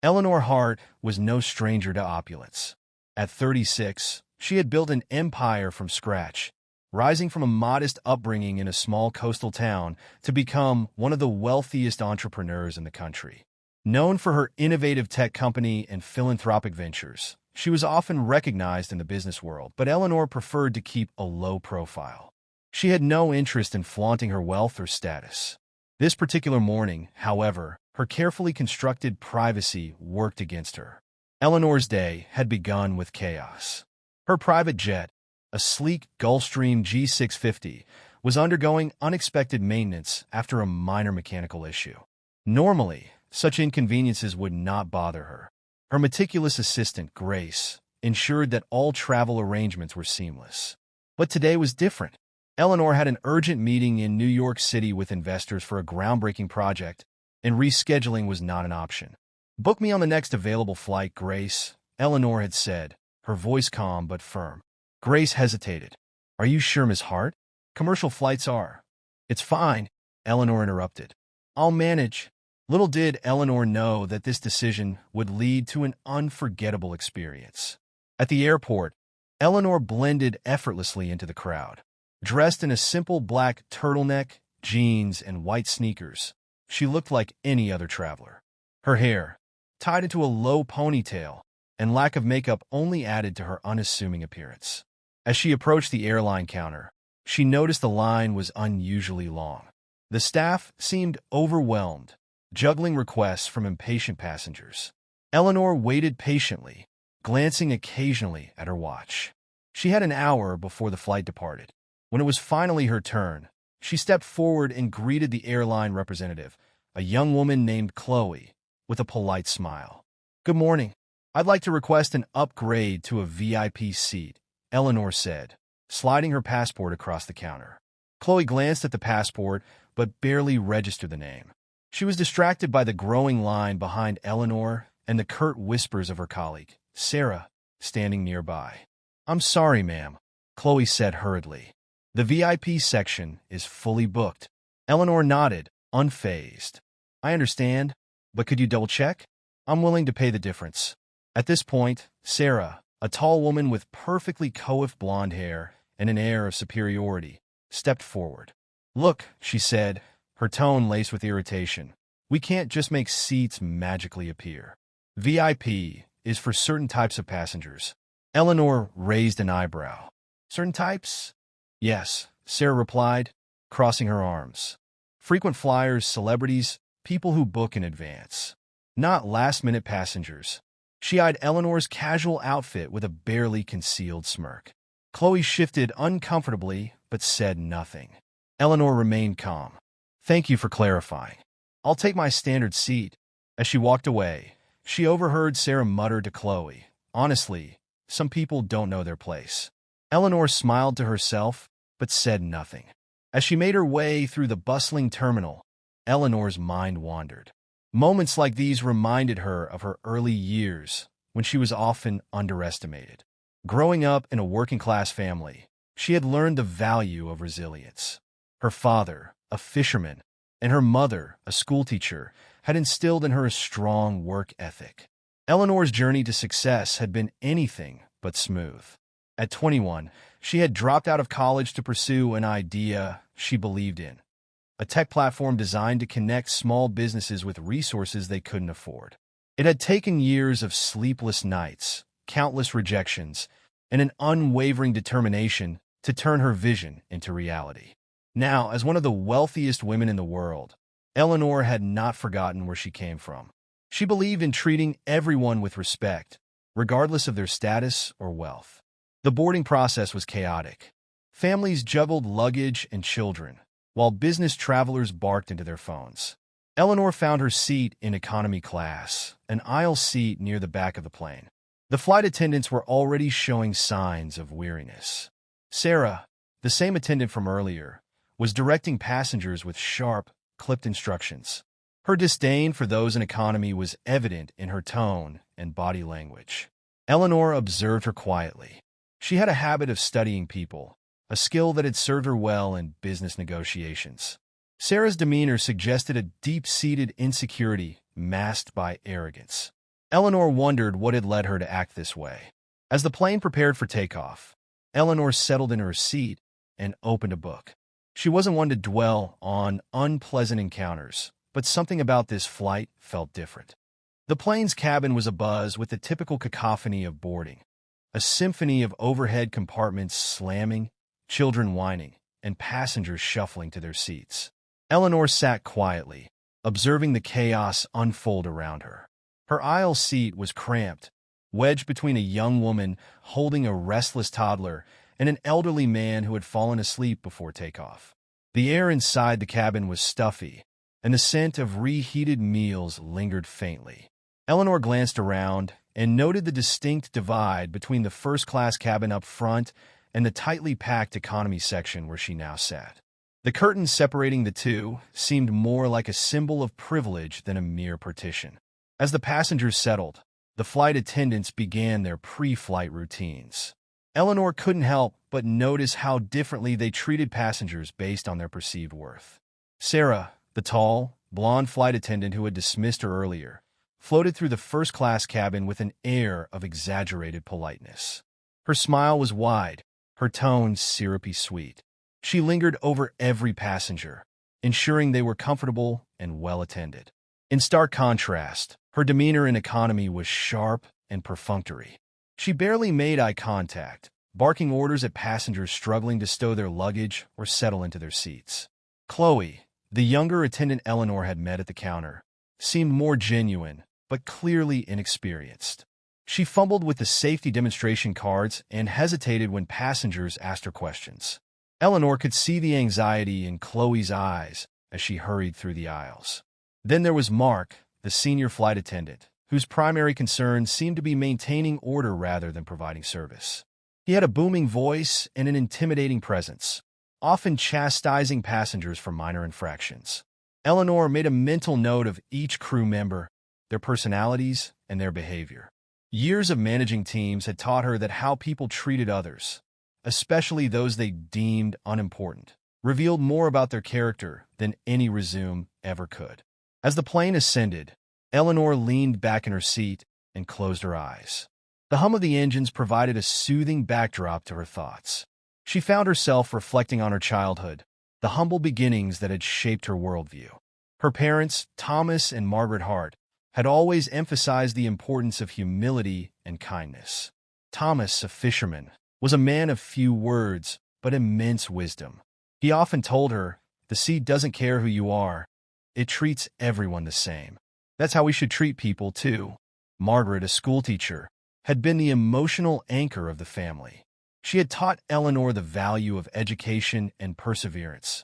Eleanor Hart was no stranger to opulence. At 36, she had built an empire from scratch, rising from a modest upbringing in a small coastal town to become one of the wealthiest entrepreneurs in the country. Known for her innovative tech company and philanthropic ventures, she was often recognized in the business world, but Eleanor preferred to keep a low profile. She had no interest in flaunting her wealth or status. This particular morning, however, her carefully constructed privacy worked against her. Eleanor's day had begun with chaos. Her private jet, a sleek Gulfstream G650, was undergoing unexpected maintenance after a minor mechanical issue. Normally, such inconveniences would not bother her. Her meticulous assistant, Grace, ensured that all travel arrangements were seamless. But today was different. Eleanor had an urgent meeting in New York City with investors for a groundbreaking project, and rescheduling was not an option. "Book me on the next available flight, Grace," Eleanor had said, her voice calm but firm. Grace hesitated. "Are you sure, Miss Hart? Commercial flights are—" "It's fine," Eleanor interrupted. "I'll manage." Little did Eleanor know that this decision would lead to an unforgettable experience. At the airport, Eleanor blended effortlessly into the crowd. Dressed in a simple black turtleneck, jeans, and white sneakers, she looked like any other traveler. Her hair, tied into a low ponytail, and lack of makeup only added to her unassuming appearance. As she approached the airline counter, she noticed the line was unusually long. The staff seemed overwhelmed, juggling requests from impatient passengers. Eleanor waited patiently, glancing occasionally at her watch. She had an hour before the flight departed. When it was finally her turn, she stepped forward and greeted the airline representative, a young woman named Chloe, with a polite smile. "Good morning. I'd like to request an upgrade to a VIP seat," Eleanor said, sliding her passport across the counter. Chloe glanced at the passport, but barely registered the name. She was distracted by the growing line behind Eleanor and the curt whispers of her colleague, Sarah, standing nearby. "I'm sorry, ma'am," Chloe said hurriedly. "The VIP section is fully booked." Eleanor nodded, unfazed. "I understand, but could you double-check? I'm willing to pay the difference." At this point, Sarah, a tall woman with perfectly coiffed blonde hair and an air of superiority, stepped forward. "Look," she said, her tone laced with irritation, "we can't just make seats magically appear. VIP is for certain types of passengers." Eleanor raised an eyebrow. "Certain types?" "Yes," Sarah replied, crossing her arms. "Frequent flyers, celebrities, people who book in advance. Not last-minute passengers." She eyed Eleanor's casual outfit with a barely concealed smirk. Chloe shifted uncomfortably, but said nothing. Eleanor remained calm. "Thank you for clarifying. I'll take my standard seat." As she walked away, she overheard Sarah mutter to Chloe, "Honestly, some people don't know their place." Eleanor smiled to herself, but said nothing. As she made her way through the bustling terminal, Eleanor's mind wandered. Moments like these reminded her of her early years, when she was often underestimated. Growing up in a working-class family, she had learned the value of resilience. Her father, a fisherman, and her mother, a schoolteacher, had instilled in her a strong work ethic. Eleanor's journey to success had been anything but smooth. At 21, she had dropped out of college to pursue an idea she believed in, a tech platform designed to connect small businesses with resources they couldn't afford. It had taken years of sleepless nights, countless rejections, and an unwavering determination to turn her vision into reality. Now, as one of the wealthiest women in the world, Eleanor had not forgotten where she came from. She believed in treating everyone with respect, regardless of their status or wealth. The boarding process was chaotic. Families juggled luggage and children, while business travelers barked into their phones. Eleanor found her seat in economy class, an aisle seat near the back of the plane. The flight attendants were already showing signs of weariness. Sarah, the same attendant from earlier, was directing passengers with sharp, clipped instructions. Her disdain for those in economy was evident in her tone and body language. Eleanor observed her quietly. She had a habit of studying people, a skill that had served her well in business negotiations. Sarah's demeanor suggested a deep-seated insecurity masked by arrogance. Eleanor wondered what had led her to act this way. As the plane prepared for takeoff, Eleanor settled in her seat and opened a book. She wasn't one to dwell on unpleasant encounters, but something about this flight felt different. The plane's cabin was abuzz with the typical cacophony of boarding, a symphony of overhead compartments slamming, children whining, and passengers shuffling to their seats. Eleanor sat quietly, observing the chaos unfold around her. Her aisle seat was cramped, wedged between a young woman holding a restless toddler and an elderly man who had fallen asleep before takeoff. The air inside the cabin was stuffy, and the scent of reheated meals lingered faintly. Eleanor glanced around and noted the distinct divide between the first-class cabin up front and the tightly packed economy section where she now sat. The curtains separating the two seemed more like a symbol of privilege than a mere partition. As the passengers settled, the flight attendants began their pre-flight routines. Eleanor couldn't help but notice how differently they treated passengers based on their perceived worth. Sarah, the tall, blonde flight attendant who had dismissed her earlier, floated through the first-class cabin with an air of exaggerated politeness. Her smile was wide, her tone syrupy sweet. She lingered over every passenger, ensuring they were comfortable and well-attended. In stark contrast, her demeanor in economy was sharp and perfunctory. She barely made eye contact, barking orders at passengers struggling to stow their luggage or settle into their seats. Chloe, the younger attendant Eleanor had met at the counter, seemed more genuine, but clearly inexperienced. She fumbled with the safety demonstration cards and hesitated when passengers asked her questions. Eleanor could see the anxiety in Chloe's eyes as she hurried through the aisles. Then there was Mark, the senior flight attendant, whose primary concern seemed to be maintaining order rather than providing service. He had a booming voice and an intimidating presence, often chastising passengers for minor infractions. Eleanor made a mental note of each crew member, their personalities, and their behavior. Years of managing teams had taught her that how people treated others, especially those they deemed unimportant, revealed more about their character than any resume ever could. As the plane ascended, Eleanor leaned back in her seat and closed her eyes. The hum of the engines provided a soothing backdrop to her thoughts. She found herself reflecting on her childhood, the humble beginnings that had shaped her worldview. Her parents, Thomas and Margaret Hart, had always emphasized the importance of humility and kindness. Thomas, a fisherman, was a man of few words, but immense wisdom. He often told her, "The sea doesn't care who you are. It treats everyone the same. That's how we should treat people, too." Margaret, a schoolteacher, had been the emotional anchor of the family. She had taught Eleanor the value of education and perseverance,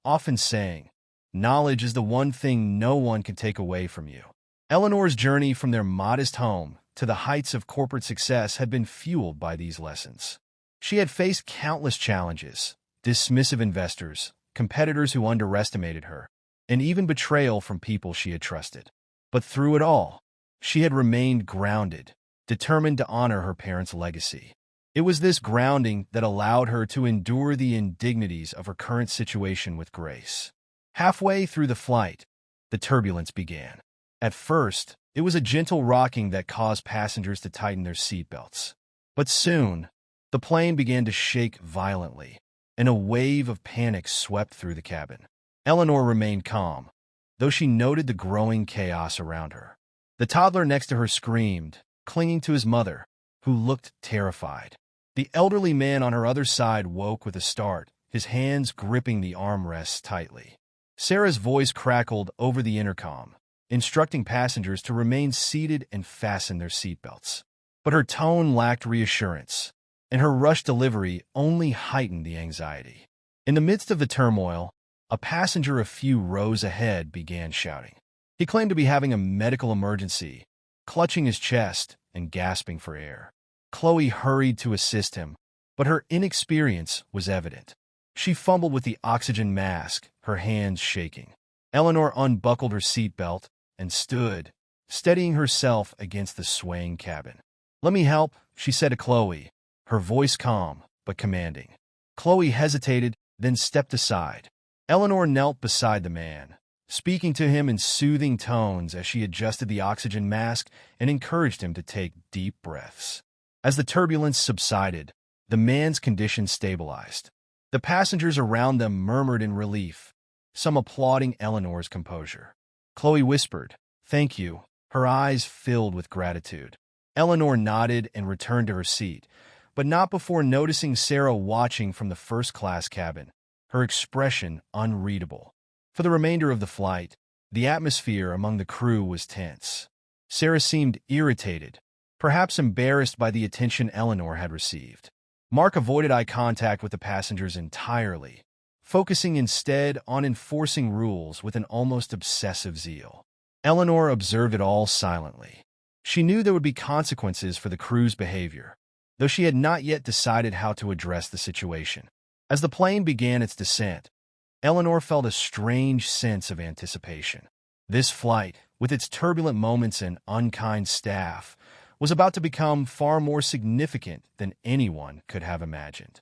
often saying, "Knowledge is the one thing no one can take away from you." Eleanor's journey from their modest home to the heights of corporate success had been fueled by these lessons. She had faced countless challenges, dismissive investors, competitors who underestimated her, and even betrayal from people she had trusted. But through it all, she had remained grounded, determined to honor her parents' legacy. It was this grounding that allowed her to endure the indignities of her current situation with grace. Halfway through the flight, the turbulence began. At first, it was a gentle rocking that caused passengers to tighten their seatbelts. But soon, the plane began to shake violently, and a wave of panic swept through the cabin. Eleanor remained calm, though she noted the growing chaos around her. The toddler next to her screamed, clinging to his mother, who looked terrified. The elderly man on her other side woke with a start, his hands gripping the armrests tightly. Sarah's voice crackled over the intercom, instructing passengers to remain seated and fasten their seatbelts. But her tone lacked reassurance, and her rushed delivery only heightened the anxiety. In the midst of the turmoil, a passenger a few rows ahead began shouting. He claimed to be having a medical emergency, clutching his chest and gasping for air. Chloe hurried to assist him, but her inexperience was evident. She fumbled with the oxygen mask, her hands shaking. Eleanor unbuckled her seatbelt and stood, steadying herself against the swaying cabin. "Let me help," she said to Chloe, her voice calm but commanding. Chloe hesitated, then stepped aside. Eleanor knelt beside the man, speaking to him in soothing tones as she adjusted the oxygen mask and encouraged him to take deep breaths. As the turbulence subsided, the man's condition stabilized. The passengers around them murmured in relief, some applauding Eleanor's composure. Chloe whispered, "Thank you," her eyes filled with gratitude. Eleanor nodded and returned to her seat, but not before noticing Sarah watching from the first-class cabin, her expression unreadable. For the remainder of the flight, the atmosphere among the crew was tense. Sarah seemed irritated, perhaps embarrassed by the attention Eleanor had received. Mark avoided eye contact with the passengers entirely, focusing instead on enforcing rules with an almost obsessive zeal. Eleanor observed it all silently. She knew there would be consequences for the crew's behavior, though she had not yet decided how to address the situation. As the plane began its descent, Eleanor felt a strange sense of anticipation. This flight, with its turbulent moments and unkind staff, was about to become far more significant than anyone could have imagined.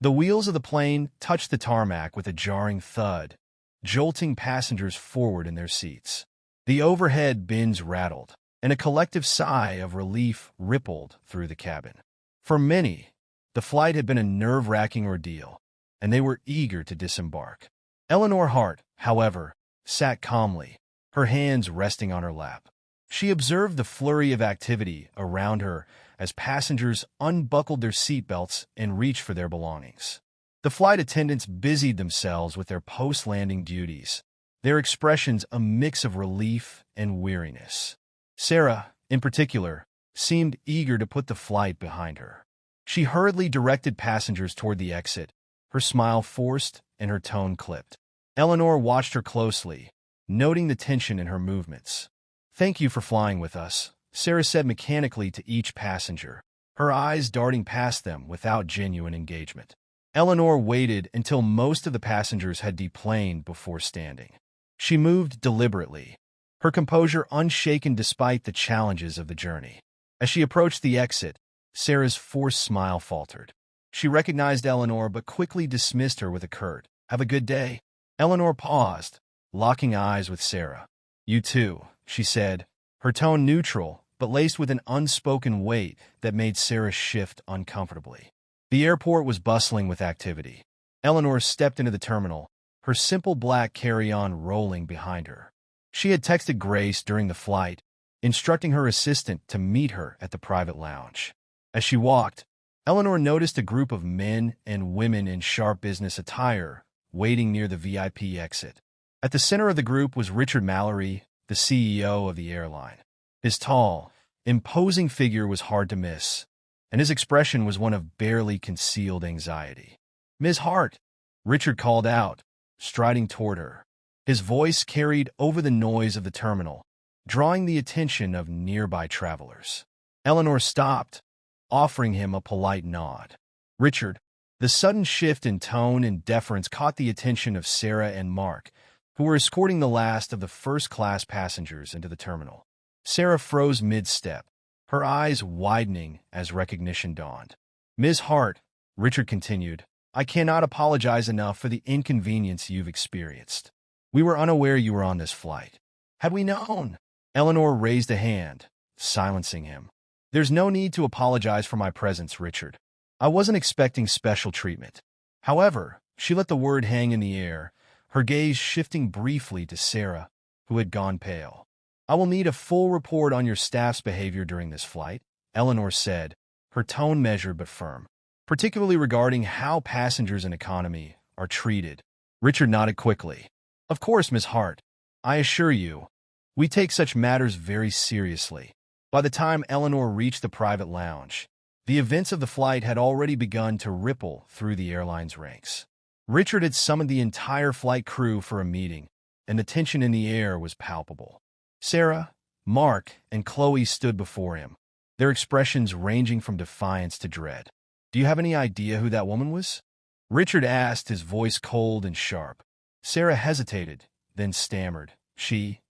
The wheels of the plane touched the tarmac with a jarring thud, jolting passengers forward in their seats. The overhead bins rattled, and a collective sigh of relief rippled through the cabin. For many, the flight had been a nerve-wracking ordeal, and they were eager to disembark. Eleanor Hart, however, sat calmly, her hands resting on her lap. She observed the flurry of activity around her as passengers unbuckled their seatbelts and reached for their belongings. The flight attendants busied themselves with their post-landing duties, their expressions a mix of relief and weariness. Sarah, in particular, seemed eager to put the flight behind her. She hurriedly directed passengers toward the exit, her smile forced and her tone clipped. Eleanor watched her closely, noting the tension in her movements. "Thank you for flying with us," Sarah said mechanically to each passenger, her eyes darting past them without genuine engagement. Eleanor waited until most of the passengers had deplaned before standing. She moved deliberately, her composure unshaken despite the challenges of the journey. As she approached the exit, Sarah's forced smile faltered. She recognized Eleanor but quickly dismissed her with a curt, "Have a good day." Eleanor paused, locking eyes with Sarah. "You too," she said, her tone neutral but laced with an unspoken weight that made Sarah shift uncomfortably. The airport was bustling with activity. Eleanor stepped into the terminal, her simple black carry-on rolling behind her. She had texted Grace during the flight, instructing her assistant to meet her at the private lounge. As she walked, Eleanor noticed a group of men and women in sharp business attire waiting near the VIP exit. At the center of the group was Richard Mallory, the CEO of the airline. His tall, imposing figure was hard to miss, and his expression was one of barely concealed anxiety. "Ms. Hart," Richard called out, striding toward her. His voice carried over the noise of the terminal, drawing the attention of nearby travelers. Eleanor stopped, offering him a polite nod. "Richard," the sudden shift in tone and deference caught the attention of Sarah and Mark, who were escorting the last of the first-class passengers into the terminal. Sarah froze mid-step, her eyes widening as recognition dawned. "Ms. Hart," Richard continued, "I cannot apologize enough for the inconvenience you've experienced. We were unaware you were on this flight. Had we known—" Eleanor raised a hand, silencing him. "There's no need to apologize for my presence, Richard. I wasn't expecting special treatment." However, she let the word hang in the air, her gaze shifting briefly to Sarah, who had gone pale. "I will need a full report on your staff's behavior during this flight," Eleanor said, her tone measured but firm, "particularly regarding how passengers in economy are treated." Richard nodded quickly. "Of course, Miss Hart. I assure you, we take such matters very seriously." By the time Eleanor reached the private lounge, the events of the flight had already begun to ripple through the airline's ranks. Richard had summoned the entire flight crew for a meeting, and the tension in the air was palpable. Sarah, Mark, and Chloe stood before him, their expressions ranging from defiance to dread. "Do you have any idea who that woman was?" Richard asked, his voice cold and sharp. Sarah hesitated, then stammered. She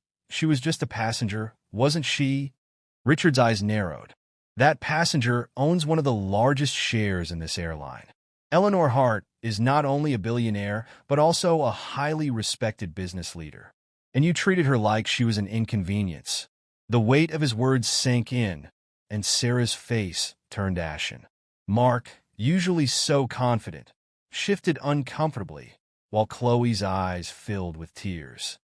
was just a passenger, wasn't she?" Richard's eyes narrowed. "That passenger owns one of the largest shares in this airline. Eleanor Hart is not only a billionaire, but also a highly respected business leader. and you treated her like she was an inconvenience." The weight of his words sank in, and Sarah's face turned ashen. Mark, usually so confident, shifted uncomfortably, while Chloe's eyes filled with tears.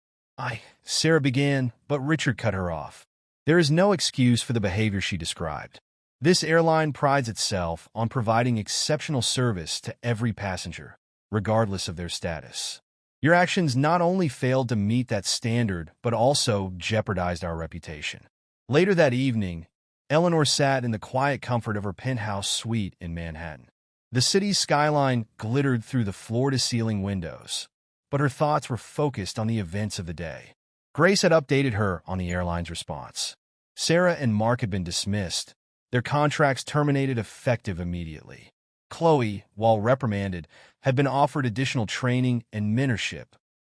Sarah began, but Richard cut her off. There is no excuse for the behavior she described. This airline prides itself on providing exceptional service to every passenger, regardless of their status. Your actions not only failed to meet that standard, but also jeopardized our reputation. Later that evening, Eleanor sat in the quiet comfort of her penthouse suite in Manhattan. The city's skyline glittered through the floor-to-ceiling windows, but her thoughts were focused on the events of the day. Grace had updated her on the airline's response. Sarah and Mark had been dismissed, their contracts terminated effective immediately. Chloe, while reprimanded, had been offered additional training and mentorship.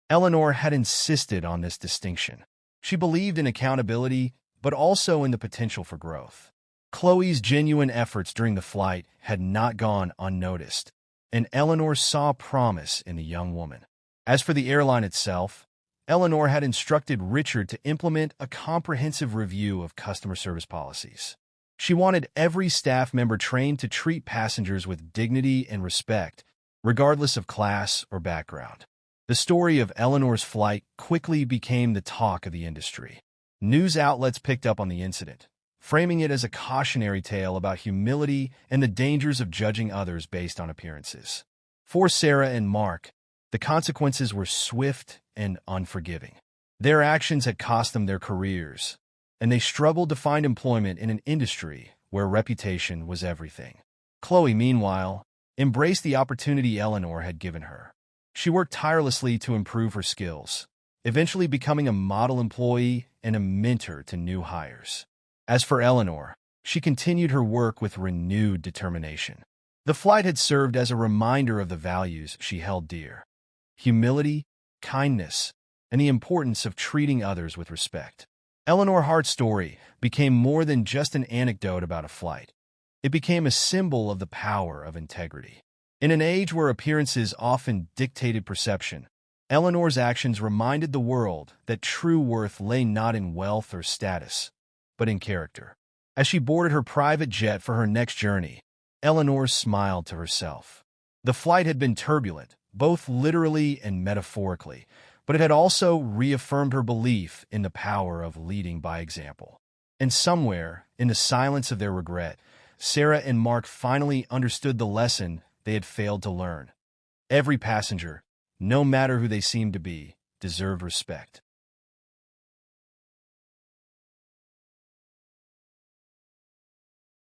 Eleanor had insisted on this distinction. She believed in accountability, but also in the potential for growth. Chloe's genuine efforts during the flight had not gone unnoticed, and Eleanor saw promise in the young woman. As for the airline itself, Eleanor had instructed Richard to implement a comprehensive review of customer service policies. She wanted every staff member trained to treat passengers with dignity and respect, regardless of class or background. The story of Eleanor's flight quickly became the talk of the industry. News outlets picked up on the incident, framing it as a cautionary tale about humility and the dangers of judging others based on appearances. For Sarah and Mark, the consequences were swift and unforgiving. Their actions had cost them their careers, and they struggled to find employment in an industry where reputation was everything. Chloe, meanwhile, embraced the opportunity Eleanor had given her. She worked tirelessly to improve her skills, eventually becoming a model employee and a mentor to new hires. As for Eleanor, she continued her work with renewed determination. The flight had served as a reminder of the values she held dear: humility, kindness, and the importance of treating others with respect. Eleanor Hart's story became more than just an anecdote about a flight. It became a symbol of the power of integrity. In an age where appearances often dictated perception, Eleanor's actions reminded the world that true worth lay not in wealth or status, but in character. As she boarded her private jet for her next journey, Eleanor smiled to herself. The flight had been turbulent, both literally and metaphorically, but it had also reaffirmed her belief in the power of leading by example. And somewhere, in the silence of their regret, Sarah and Mark finally understood the lesson they had failed to learn. Every passenger, no matter who they seemed to be, deserved respect.